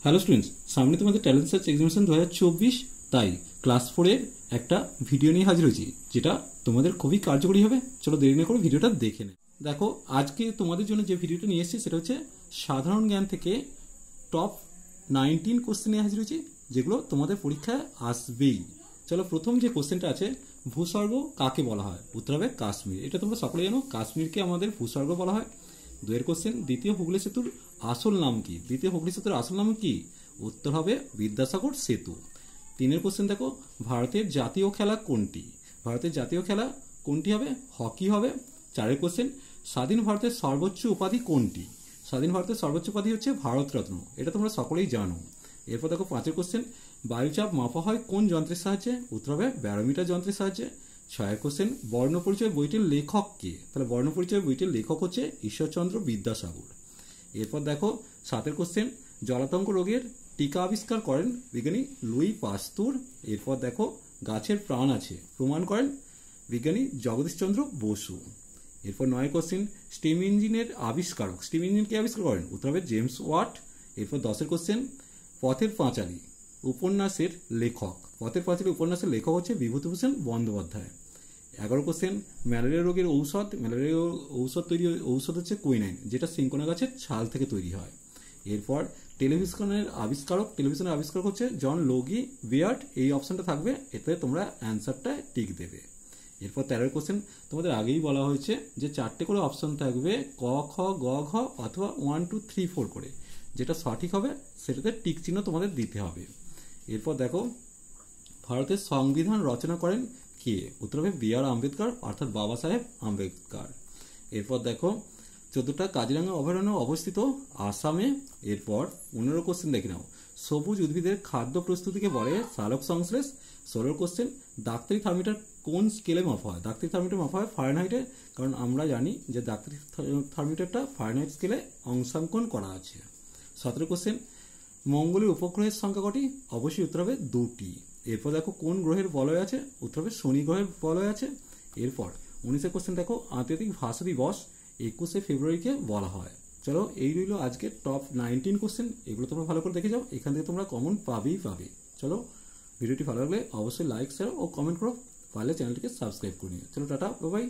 Hello students, সামনে তোমাদের talent search examination 2024, তাই ক্লাস 4-এর একটা ভিডিও নিয়ে হাজির হয়েছি যেটা তোমাদের খুবই কার্যকরী হবে। চলো দেরি না করে ভিডিওটা দেখে নে। দেখো, আজকে তোমাদের জন্য যে ভিডিওটা নিয়ে এসেছি সেটা হচ্ছে সাধারণ জ্ঞান থেকে টপ 19 কোশ্চেন নিয়ে হাজির হয়েছি, যেগুলো তোমাদের পরীক্ষায় আসবেই। চলো, প্রথম যে কোশ্চেনটা আছে, ভূস্বর্গ কাকে বলা হয়? উত্তর হবে কাশ্মীর। এটা তোমরা সকলে জানো, কাশ্মীরকে আমাদের ভূস্বর্গ বলা হয়। দুয়ের কোশ্চেন, দ্বিতীয় হুগলি সেতুর আসল নাম কি? দ্বিতীয় হুগলি সেতুর আসল নাম কি? উত্তর হবে বিদ্যাসাগর সেতু। তিনের কোশ্চেন দেখো, ভারতের জাতীয় খেলা কোনটি? ভারতের জাতীয় খেলা কোনটি হবে? হকি হবে। চারের কোশ্চেন, স্বাধীন ভারতের সর্বোচ্চ উপাধি কোনটি? স্বাধীন ভারতের সর্বোচ্চ উপাধি হচ্ছে ভারতরত্ন। এটা তোমরা সকলেই জানো। এরপর দেখো পাঁচের কোশ্চেন, বায়ুচাপ মাপা হয় কোন যন্ত্রের সাহায্যে? উত্তর হবে ব্যারোমিটার যন্ত্রের সাহায্যে। ছয়ের কোশ্চেন, বর্ণপরিচয় বইটির লেখক কে? তাহলে বর্ণপরিচয় বইটির লেখক হচ্ছে ঈশ্বরচন্দ্র বিদ্যাসাগর। এরপর দেখো সাতের কোশ্চেন, জলাতঙ্ক রোগের টিকা আবিষ্কার করেন বিজ্ঞানী লুই পাস্তুর। এরপর দেখো, গাছের প্রাণ আছে প্রমাণ করেন বিজ্ঞানী জগদীশচন্দ্র বসু। এরপর নয় কোশ্চেন, স্টিম ইঞ্জিনের আবিষ্কারক, স্টিম ইঞ্জিন কে আবিষ্কার করেন? উত্তর হবে জেমস ওয়াট। এরপর 10এর কোশ্চেন, পথের পাঁচালী উপন্যাসের লেখক। পথের পাঁচালী উপন্যাসের লেখক হচ্ছে বিভূতিভূষণ বন্দ্যোপাধ্যায়। 11 কোশ্চেন, ম্যালেরিয়া রোগের ঔষধ। ম্যালেরিয়া ঔষধ হচ্ছে কুইনাইন, যেটা সিনকোনা গাছের ছাল থেকে তৈরি হয়। এরপর টেলিভিশনের আবিষ্কারক হচ্ছে জন লোগি বিয়ার্ড। এই অপশনটা থাকবে, এতে তোমরা অ্যান্সারটা টিক দেবে। এরপর 13 কোশ্চেন, তোমাদের আগেই বলা হয়েছে যে 4টে করে অপশন থাকবে, ক খ গ ঘ অথবা 1 2 3 4 করে। যেটা সঠিক হবে সেটাতে টিক চিহ্ন তোমাদের দিতে হবে। এরপর দেখো, ভারতের সংবিধান রচনা করেন কে? উত্তর হবে বি আর আম্বেদকর, অর্থাৎ বাবা সাহেব আম্বেদকর। এরপর দেখো, 14টা কাজিরাঙ্গা অভয়ারণ্য অবস্থিত আসামে। এরপর 15 কোশ্চেন দেখে নাও, সবুজ উদ্ভিদের খাদ্য প্রস্তুতিকে বলে সালোক সংশ্লেষ। 16 কোশ্চেন, ডাক্তারি থার্মোমিটার কোন স্কেলে মাপা হয়? ডাক্তারি থার্মোমিটার মাপা হয় ফারেনহাইটে, কারণ আমরা জানি যে ডাক্তারি থার্মোমিটারটা ফারেনহাইট স্কেলে অংশাঙ্কন করা আছে। 17 কোশ্চেন, মঙ্গলের উপগ্রহের সংখ্যা কটি? অবশ্যই উত্তর হবে 2টি। এরপর দেখো, কোন গ্রহের বলয় আছে? উত্তর হবে শনি গ্রহের বলয় আছে। এরপর 19 কোশ্চেন দেখো, আন্তর্জাতিক ভাষা দিবস 21শে ফেব্রুয়ারিকে বলা হয়। চলো, এই রইল আজকে টপ 19 কোশ্চেন। এগুলো তোমরা ভালো করে দেখে যাও, এখান থেকে তোমরা কমন পাবেই পাবে। চলো, ভিডিওটি ভালো লাগলে অবশ্যই লাইক শেয়ার ও কমেন্ট করো, পারলে চ্যানেলটিকে সাবস্ক্রাইব করে নিও। চলো, টাটা, বাই বাই।